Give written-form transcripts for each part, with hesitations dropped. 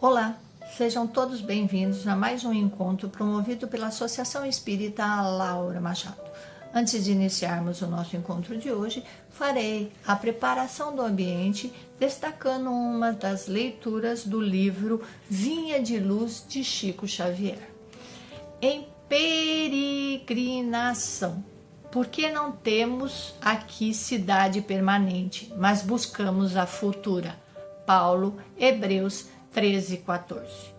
Olá, sejam todos bem-vindos a mais um encontro promovido pela Associação Espírita Laura Machado. Antes de iniciarmos o nosso encontro de hoje, farei a preparação do ambiente, destacando uma das leituras do livro Vinha de Luz, de Chico Xavier. Em peregrinação. Por que não temos aqui cidade permanente, mas buscamos a futura? Paulo, Hebreus 13:14.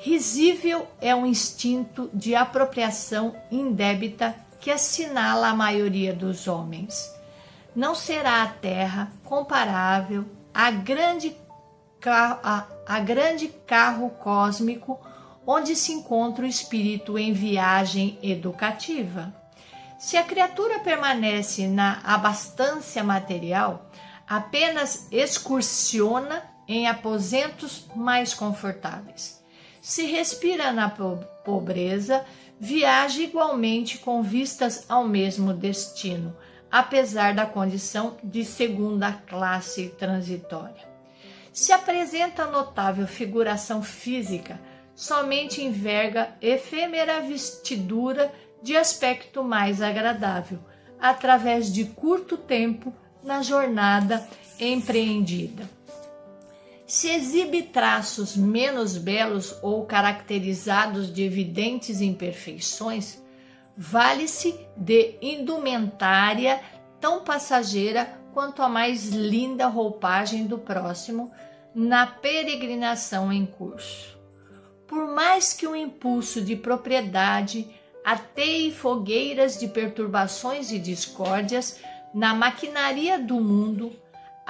Risível é um instinto de apropriação indébita que assinala a maioria dos homens. Não será a terra comparável a grande carro cósmico onde se encontra o espírito em viagem educativa. Se a criatura permanece na abastança material, apenas excursiona em aposentos mais confortáveis. Se respira na pobreza, viaja igualmente com vistas ao mesmo destino, apesar da condição de segunda classe transitória. Se apresenta notável figuração física, somente enverga efêmera vestidura de aspecto mais agradável, através de curto tempo na jornada empreendida. Se exibe traços menos belos ou caracterizados de evidentes imperfeições, vale-se de indumentária tão passageira quanto a mais linda roupagem do próximo na peregrinação em curso. Por mais que um impulso de propriedade ateie fogueiras de perturbações e discórdias na maquinaria do mundo,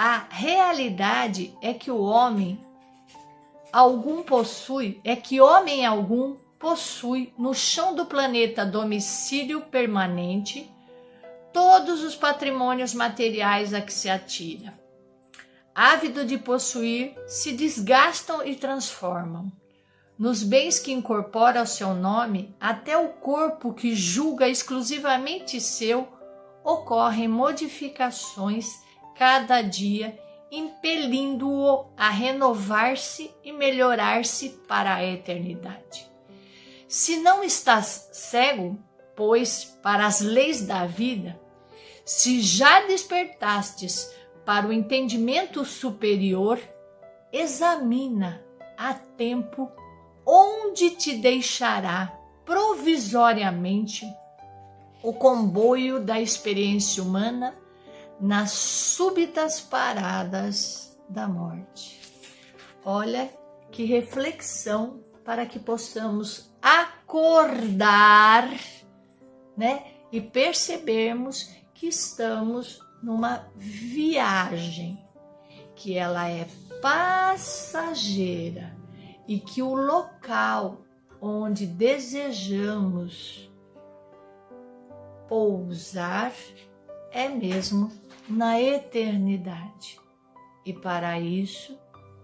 a realidade é que homem algum possui no chão do planeta domicílio permanente todos os patrimônios materiais a que se atira. Ávido de possuir, se desgastam e transformam. Nos bens que incorpora ao seu nome, até o corpo que julga exclusivamente seu, ocorrem modificações cada dia, impelindo-o a renovar-se e melhorar-se para a eternidade. Se não estás cego, pois, para as leis da vida, se já despertastes para o entendimento superior, examina a tempo onde te deixará provisoriamente o comboio da experiência humana nas súbitas paradas da morte. Olha que reflexão para que possamos acordar, e percebermos que estamos numa viagem, que ela é passageira e que o local onde desejamos pousar é mesmo na eternidade. E para isso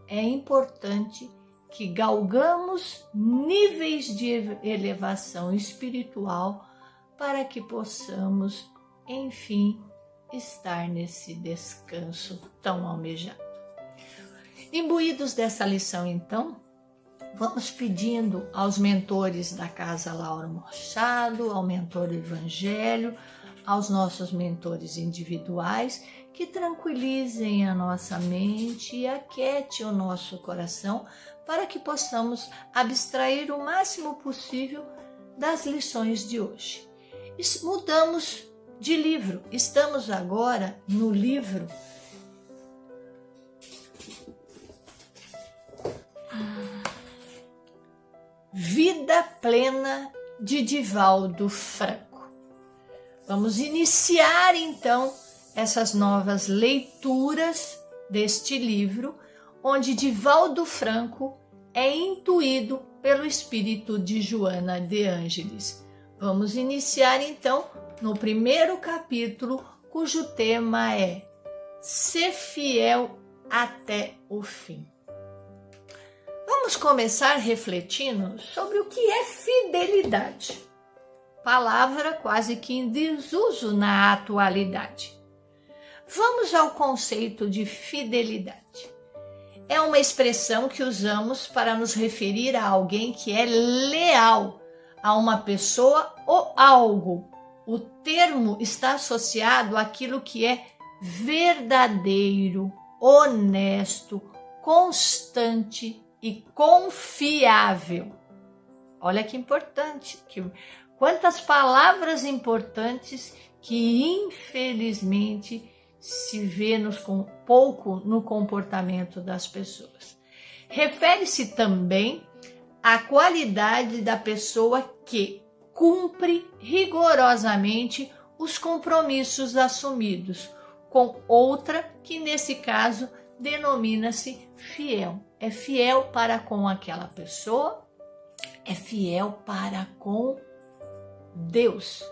é importante que galgamos níveis de elevação espiritual para que possamos, enfim, estar nesse descanso tão almejado. Imbuídos dessa lição, então, vamos pedindo aos mentores da Casa Laura Machado, ao mentor do Evangelho, aos nossos mentores individuais, que tranquilizem a nossa mente e aquietem o nosso coração para que possamos abstrair o máximo possível das lições de hoje. Mudamos de livro, estamos agora no livro Vida Plena, de Divaldo Franco. Vamos iniciar então essas novas leituras deste livro, onde Divaldo Franco é intuído pelo espírito de Joana de Ângeles. Vamos iniciar então no primeiro capítulo, cujo tema é Ser Fiel até o Fim. Vamos começar refletindo sobre o que é fidelidade. Palavra quase que em desuso na atualidade. Vamos ao conceito de fidelidade. é uma expressão que usamos para nos referir a alguém que é leal a uma pessoa ou algo. O termo está associado àquilo que é verdadeiro, honesto, constante e confiável. Olha que importante, quantas palavras importantes que infelizmente se vê pouco no comportamento das pessoas. Refere-se também à qualidade da pessoa que cumpre rigorosamente os compromissos assumidos com outra que, nesse caso, denomina-se fiel. É fiel para com aquela pessoa, é fiel para com Deus.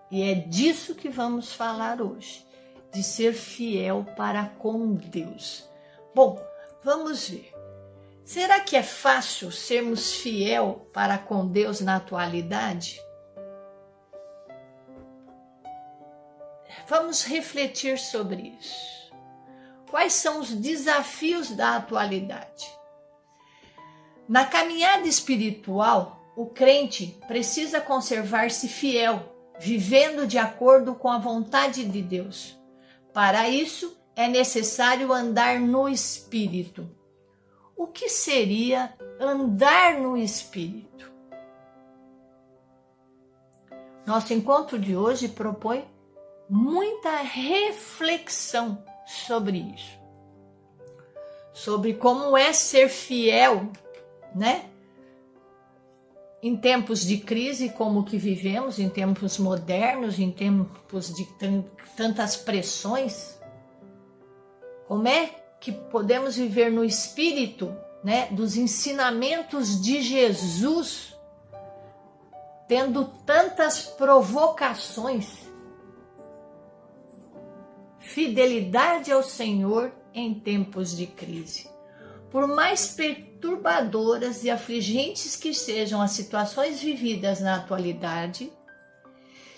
E é disso que vamos falar hoje, de ser fiel para com Deus. Bom, vamos ver. Será que é fácil sermos fiel para com Deus na atualidade? Vamos refletir sobre isso. Quais são os desafios da atualidade? Na caminhada espiritual, o crente precisa conservar-se fiel, vivendo de acordo com a vontade de Deus. Para isso, é necessário andar no Espírito. O que seria andar no Espírito? Nosso encontro de hoje propõe muita reflexão sobre isso. Sobre como é ser fiel, né? Em tempos de crise como que vivemos, em tempos modernos, em tempos de tantas pressões, como é que podemos viver no espírito, né, dos ensinamentos de Jesus, tendo tantas provocações? Fidelidade ao Senhor em tempos de crise. Por mais perturbadoras e afligentes que sejam as situações vividas na atualidade,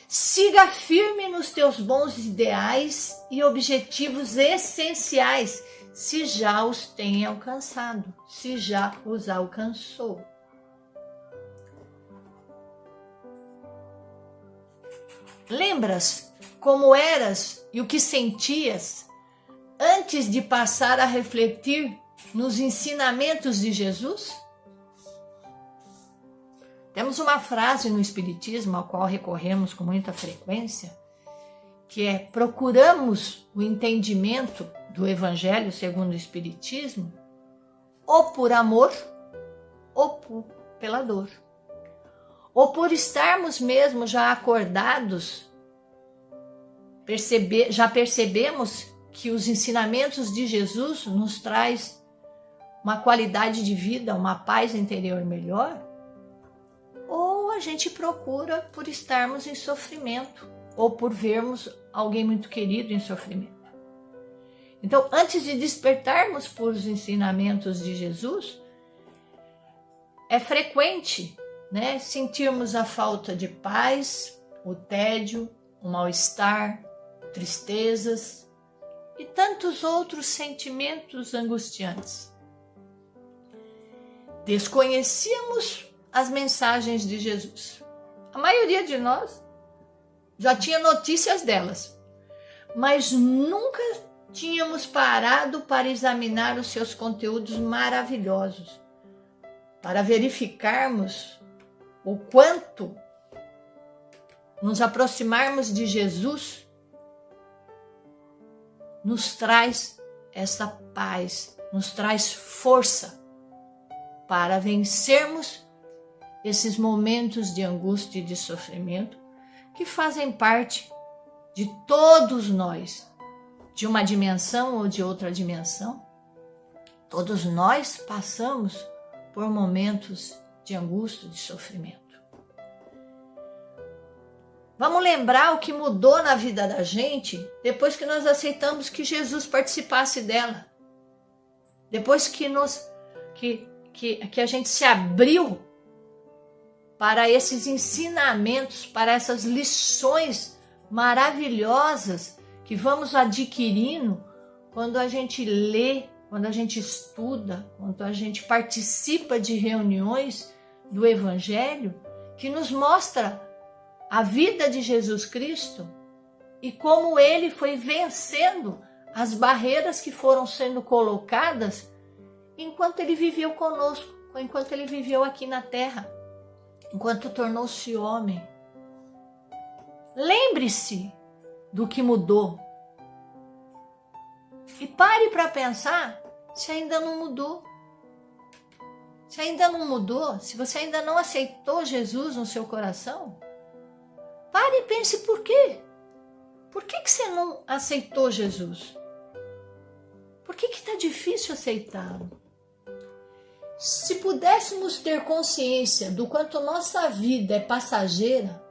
siga firme nos teus bons ideais e objetivos essenciais, se já os tem alcançado, se já os alcançou. Lembras como eras e o que sentias antes de passar a refletir nos ensinamentos de Jesus? Temos uma frase no Espiritismo, ao qual recorremos com muita frequência, que é: procuramos o entendimento do Evangelho segundo o Espiritismo, ou por amor, ou pela dor. Ou por estarmos mesmo já acordados, já percebemos que os ensinamentos de Jesus nos traz uma qualidade de vida, uma paz interior melhor, ou a gente procura por estarmos em sofrimento, ou por vermos alguém muito querido em sofrimento. Então, antes de despertarmos por os ensinamentos de Jesus, é frequente, né, sentirmos a falta de paz, o tédio, o mal-estar, tristezas e tantos outros sentimentos angustiantes. Desconhecíamos as mensagens de Jesus. A maioria de nós já tinha notícias delas, mas nunca tínhamos parado para examinar os seus conteúdos maravilhosos, para verificarmos o quanto nos aproximarmos de Jesus nos traz essa paz, nos traz força para vencermos esses momentos de angústia e de sofrimento que fazem parte de todos nós, de uma dimensão ou de outra dimensão. Todos nós passamos por momentos de angústia, de sofrimento. Vamos lembrar o que mudou na vida da gente depois que nós aceitamos que Jesus participasse dela. Depois que a gente se abriu para esses ensinamentos, para essas lições maravilhosas que vamos adquirindo quando a gente lê, quando a gente estuda, quando a gente participa de reuniões do Evangelho, que nos mostra a vida de Jesus Cristo e como ele foi vencendo as barreiras que foram sendo colocadas enquanto ele viveu conosco, enquanto ele viveu aqui na terra, enquanto tornou-se homem. Lembre-se do que mudou e pare para pensar se ainda não mudou. Se ainda não mudou, se você ainda não aceitou Jesus no seu coração, pare e pense por quê. Por que você não aceitou Jesus? Por que está difícil aceitá-lo? Se pudéssemos ter consciência do quanto nossa vida é passageira,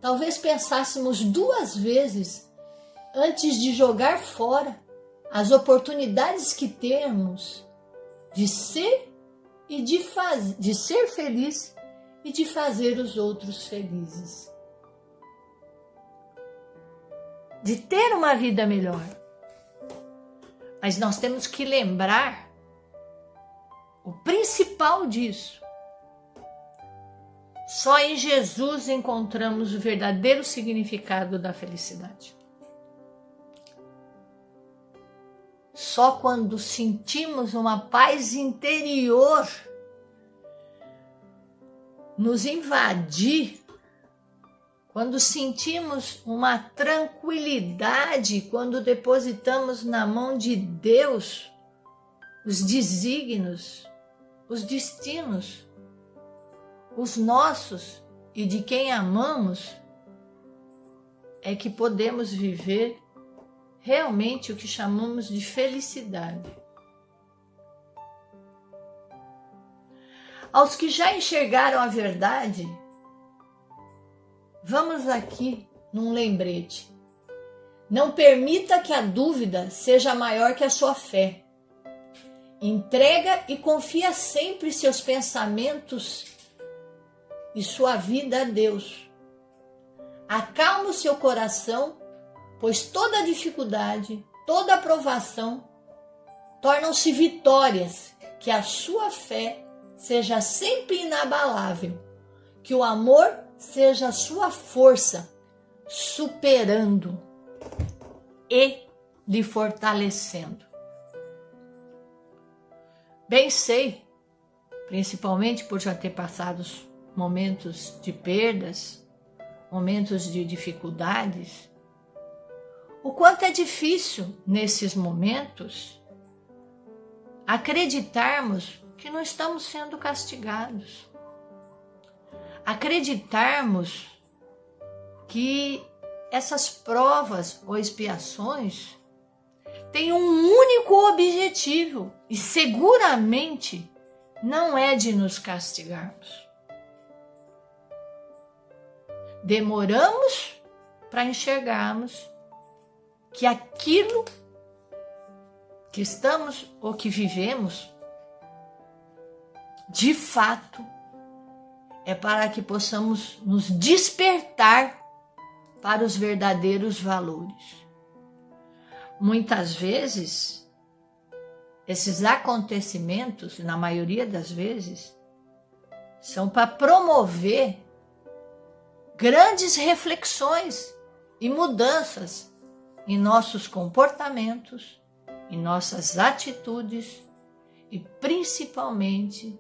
talvez pensássemos 2 vezes antes de jogar fora as oportunidades que temos de ser e de ser feliz e de fazer os outros felizes. De ter uma vida melhor. Mas nós temos que lembrar o principal disso. Só em Jesus encontramos o verdadeiro significado da felicidade. Só quando sentimos uma paz interior nos invadir, quando sentimos uma tranquilidade, quando depositamos na mão de Deus os desígnios, os destinos, os nossos e de quem amamos, é que podemos viver realmente o que chamamos de felicidade. Aos que já enxergaram a verdade, vamos aqui num lembrete. Não permita que a dúvida seja maior que a sua fé. Entrega e confia sempre seus pensamentos e sua vida a Deus. Acalma o seu coração, pois toda dificuldade, toda provação tornam-se vitórias, que a sua fé seja sempre inabalável, que o amor seja a sua força, superando e lhe fortalecendo. Bem sei, principalmente por já ter passado momentos de perdas, momentos de dificuldades, o quanto é difícil nesses momentos acreditarmos que não estamos sendo castigados. Acreditarmos que essas provas ou expiações têm um único objetivo e seguramente não é de nos castigarmos. Demoramos para enxergarmos que aquilo que estamos ou que vivemos, de fato, é para que possamos nos despertar para os verdadeiros valores. Muitas vezes, esses acontecimentos, na maioria das vezes, são para promover grandes reflexões e mudanças em nossos comportamentos, em nossas atitudes e principalmente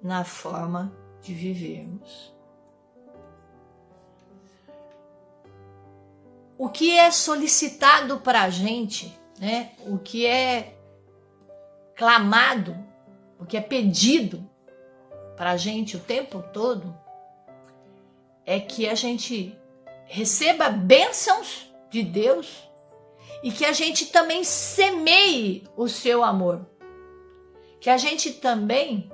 na forma de vivermos. O que é solicitado para a gente, né? O que é clamado, o que é pedido para a gente o tempo todo, é que a gente receba bênçãos de Deus e que a gente também semeie o seu amor. Que a gente também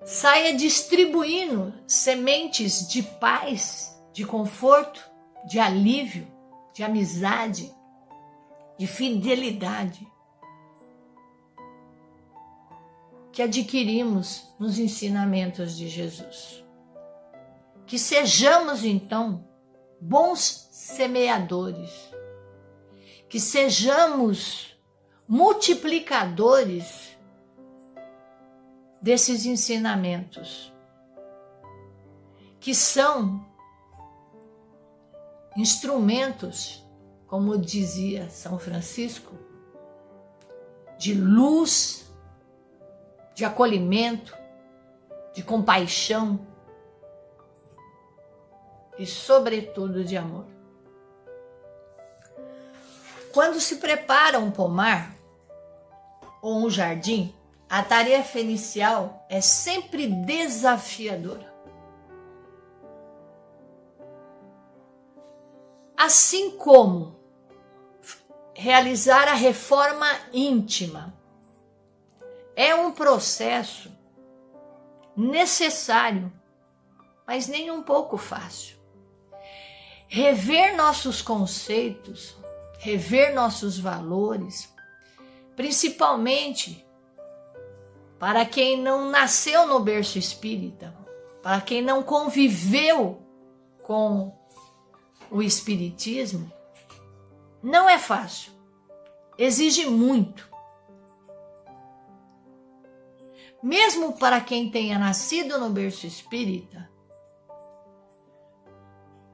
saia distribuindo sementes de paz, de conforto, de alívio, de amizade, de fidelidade que adquirimos nos ensinamentos de Jesus. Que sejamos, então, bons semeadores, que sejamos multiplicadores desses ensinamentos, que são instrumentos, como dizia São Francisco, de luz, de acolhimento, de compaixão e, sobretudo, de amor. Quando se prepara um pomar ou um jardim, a tarefa inicial é sempre desafiadora. Assim como realizar a reforma íntima é um processo necessário, mas nem um pouco fácil. Rever nossos conceitos, rever nossos valores, principalmente para quem não nasceu no berço espírita, para quem não conviveu com o espiritismo, não é fácil, exige muito. Mesmo para quem tenha nascido no berço espírita,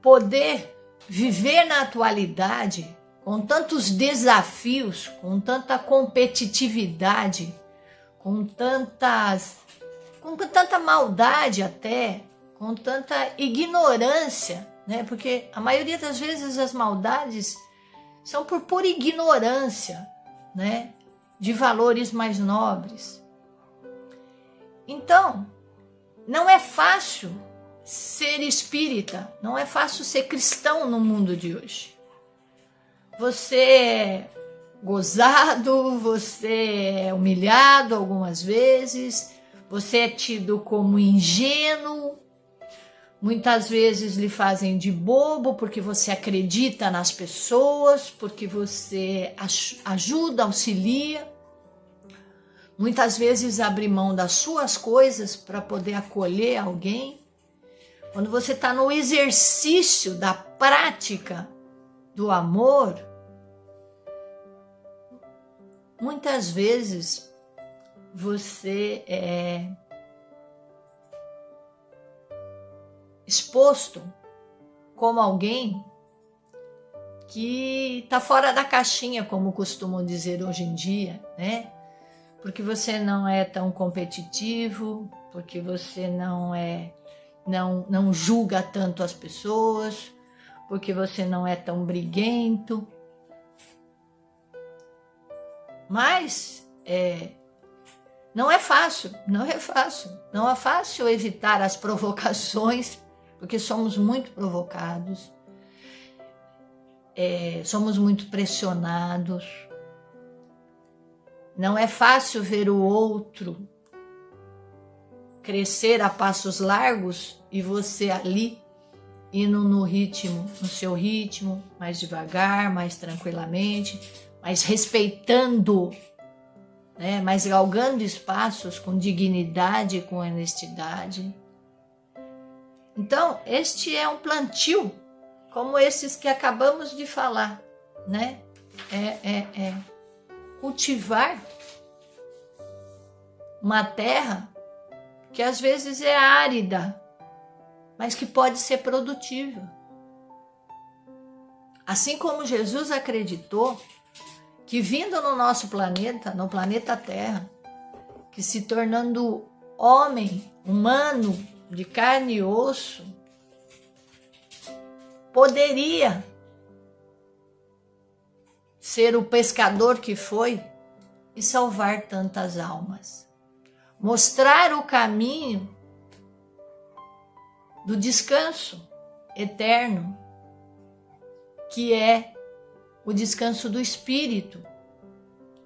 poder viver na atualidade com tantos desafios, com tanta competitividade, com tanta maldade até, com tanta ignorância, né? Porque a maioria das vezes as maldades são por pura ignorância, né? De valores mais nobres. Então, não é fácil ser espírita, não é fácil ser cristão no mundo de hoje. Você é gozado, você é humilhado algumas vezes, você é tido como ingênuo, muitas vezes lhe fazem de bobo porque você acredita nas pessoas, porque você ajuda, auxilia. Muitas vezes abre mão das suas coisas para poder acolher alguém. Quando você está no exercício da prática do amor, muitas vezes você é exposto como alguém que está fora da caixinha, como costumam dizer hoje em dia, né? Porque você não é tão competitivo, porque você não julga tanto as pessoas, porque você não é tão briguento. Mas não é fácil, não é fácil evitar as provocações, porque somos muito provocados, somos muito pressionados. Não é fácil ver o outro crescer a passos largos e você ali indo no seu ritmo, mais devagar, mais tranquilamente, mas respeitando, né? Mas galgando espaços com dignidade e com honestidade. Então, este é um plantio, como esses que acabamos de falar, né? Cultivar uma terra que às vezes é árida, mas que pode ser produtiva. Assim como Jesus acreditou que vindo no nosso planeta, no planeta Terra, que se tornando homem, humano, de carne e osso, poderia ser o pescador que foi e salvar tantas almas. Mostrar o caminho do descanso eterno, que é o descanso do espírito,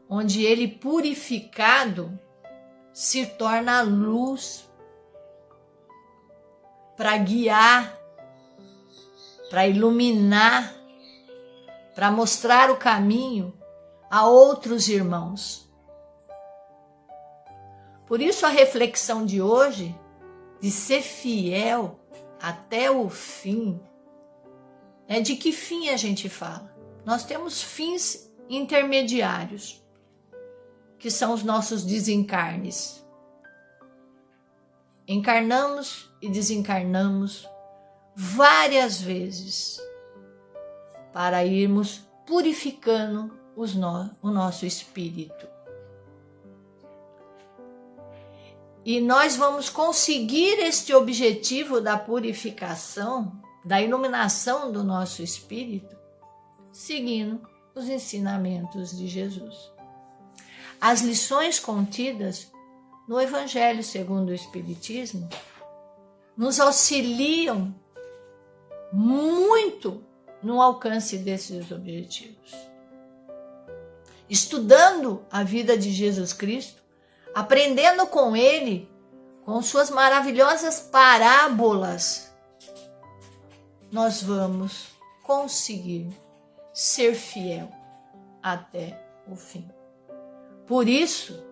onde ele purificado se torna a luz para guiar, para iluminar, para mostrar o caminho a outros irmãos. Por isso a reflexão de hoje, de ser fiel até o fim, de que fim a gente fala? Nós temos fins intermediários, que são os nossos desencarnes. Encarnamos e desencarnamos várias vezes para irmos purificando o nosso espírito. E nós vamos conseguir este objetivo da purificação, da iluminação do nosso espírito, seguindo os ensinamentos de Jesus. As lições contidas no Evangelho segundo o Espiritismo nos auxiliam muito no alcance desses objetivos. Estudando a vida de Jesus Cristo, aprendendo com ele, com suas maravilhosas parábolas, nós vamos conseguir ser fiel até o fim. Por isso,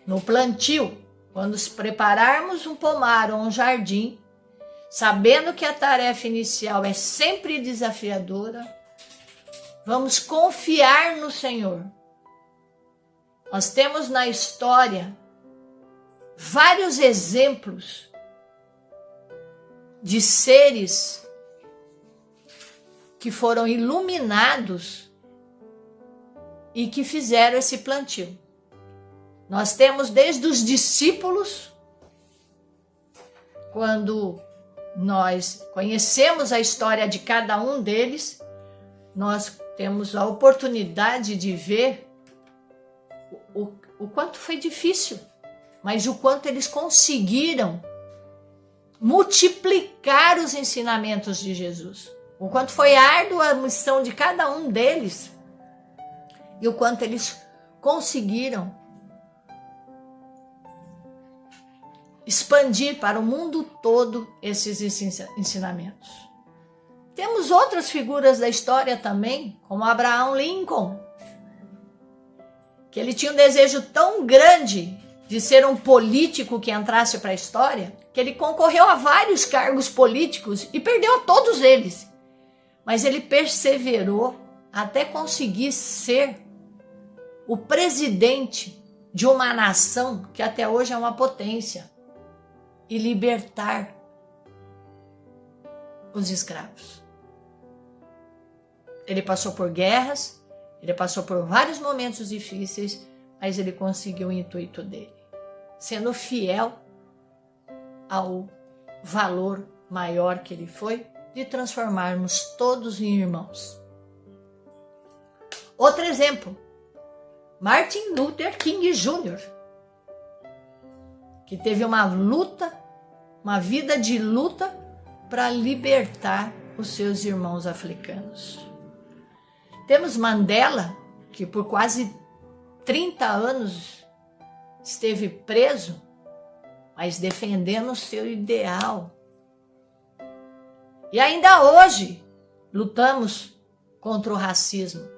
no plantio, quando se prepararmos um pomar ou um jardim, sabendo que a tarefa inicial é sempre desafiadora, vamos confiar no Senhor. Nós temos na história vários exemplos de seres que foram iluminados e que fizeram esse plantio. Nós temos desde os discípulos, quando nós conhecemos a história de cada um deles, nós temos a oportunidade de ver o quanto foi difícil, mas o quanto eles conseguiram multiplicar os ensinamentos de Jesus. O quanto foi árdua a missão de cada um deles e o quanto eles conseguiram expandir para o mundo todo esses ensinamentos. Temos outras figuras da história também, como Abraham Lincoln, que ele tinha um desejo tão grande de ser um político que entrasse para a história, que ele concorreu a vários cargos políticos e perdeu a todos eles. Mas ele perseverou até conseguir ser o presidente de uma nação que até hoje é uma potência e libertar os escravos. Ele passou por guerras, ele passou por vários momentos difíceis, mas ele conseguiu o intuito dele, sendo fiel ao valor maior que ele foi de transformarmos todos em irmãos. Outro exemplo, Martin Luther King Jr., que teve uma luta, uma vida de luta para libertar os seus irmãos africanos. Temos Mandela, que por quase 30 anos esteve preso, mas defendendo o seu ideal. E ainda hoje lutamos contra o racismo.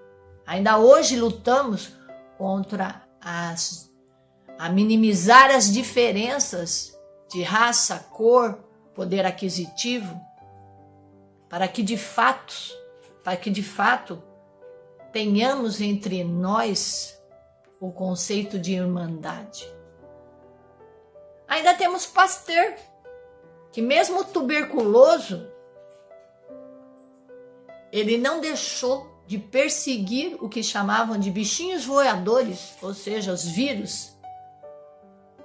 Ainda hoje lutamos contra a minimizar as diferenças de raça, cor, poder aquisitivo, para que de fato tenhamos entre nós o conceito de irmandade. Ainda temos Pasteur, que mesmo tuberculoso, ele não deixou de perseguir o que chamavam de bichinhos voadores, ou seja, os vírus,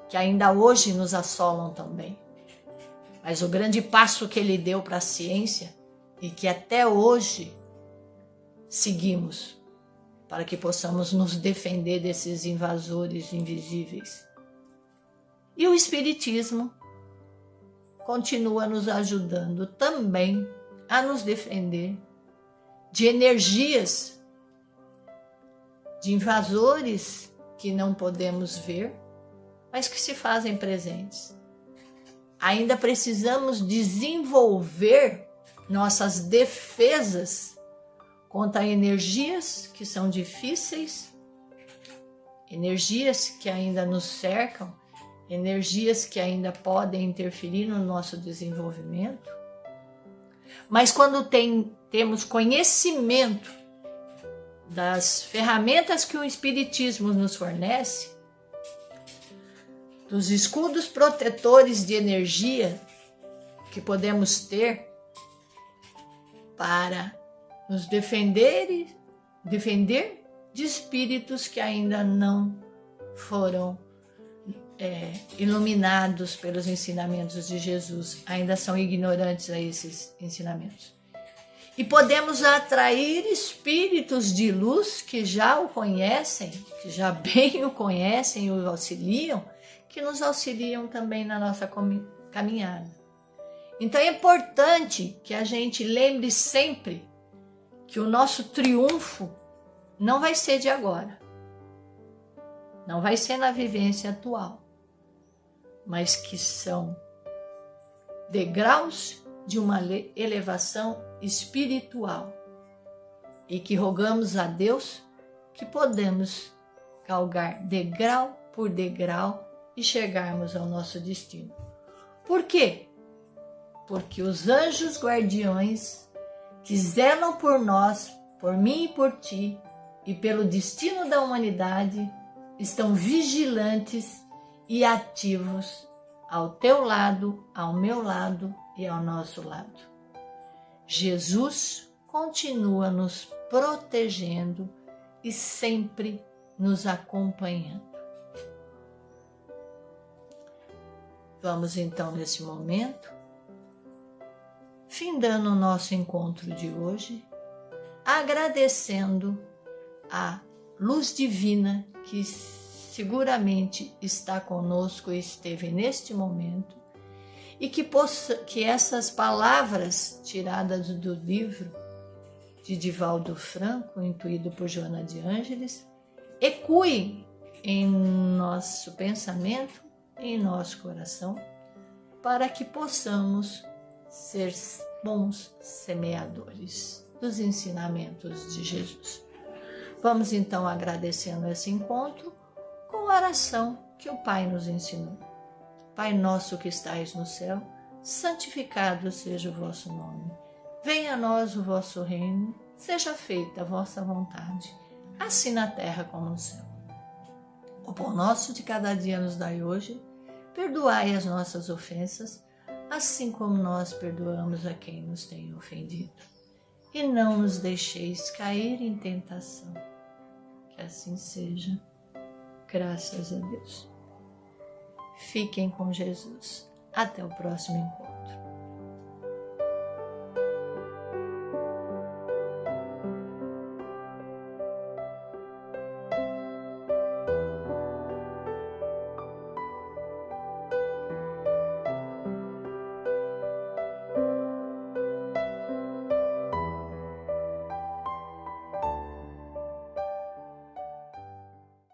que ainda hoje nos assolam também. Mas o grande passo que ele deu para a ciência e que até hoje seguimos para que possamos nos defender desses invasores invisíveis. E o Espiritismo continua nos ajudando também a nos defender de energias, de invasores que não podemos ver, mas que se fazem presentes. Ainda precisamos desenvolver nossas defesas contra energias que são difíceis, energias que ainda nos cercam, energias que ainda podem interferir no nosso desenvolvimento. Mas quando temos conhecimento das ferramentas que o Espiritismo nos fornece, dos escudos protetores de energia que podemos ter para nos defender de espíritos que ainda não foram iluminados pelos ensinamentos de Jesus, ainda são ignorantes a esses ensinamentos. E podemos atrair espíritos de luz que já o conhecem, que já bem o conhecem e o auxiliam, que nos auxiliam também na nossa caminhada. Então é importante que a gente lembre sempre que o nosso triunfo não vai ser de agora, não vai ser na vivência atual, mas que são degraus de uma elevação espiritual e que rogamos a Deus que podemos galgar degrau por degrau e chegarmos ao nosso destino. Por quê? Porque os anjos guardiões que zelam por nós, por mim e por ti, e pelo destino da humanidade, estão vigilantes e ativos ao teu lado, ao meu lado e ao nosso lado. Jesus continua nos protegendo e sempre nos acompanhando. Vamos então, nesse momento, findando o nosso encontro de hoje, agradecendo a luz divina que seguramente está conosco e esteve neste momento, e que essas palavras tiradas do livro de Divaldo Franco, intuído por Joana de Ângeles, ecoem em nosso pensamento, em nosso coração, para que possamos ser bons semeadores dos ensinamentos de Jesus. Vamos então agradecendo esse encontro com a oração que o Pai nos ensinou. Pai nosso que estais no céu, santificado seja o vosso nome. Venha a nós o vosso reino, seja feita a vossa vontade, assim na terra como no céu. O pão nosso de cada dia nos dai hoje, perdoai as nossas ofensas, assim como nós perdoamos a quem nos tem ofendido. E não nos deixeis cair em tentação. Que assim seja, graças a Deus. Fiquem com Jesus. Até o próximo encontro.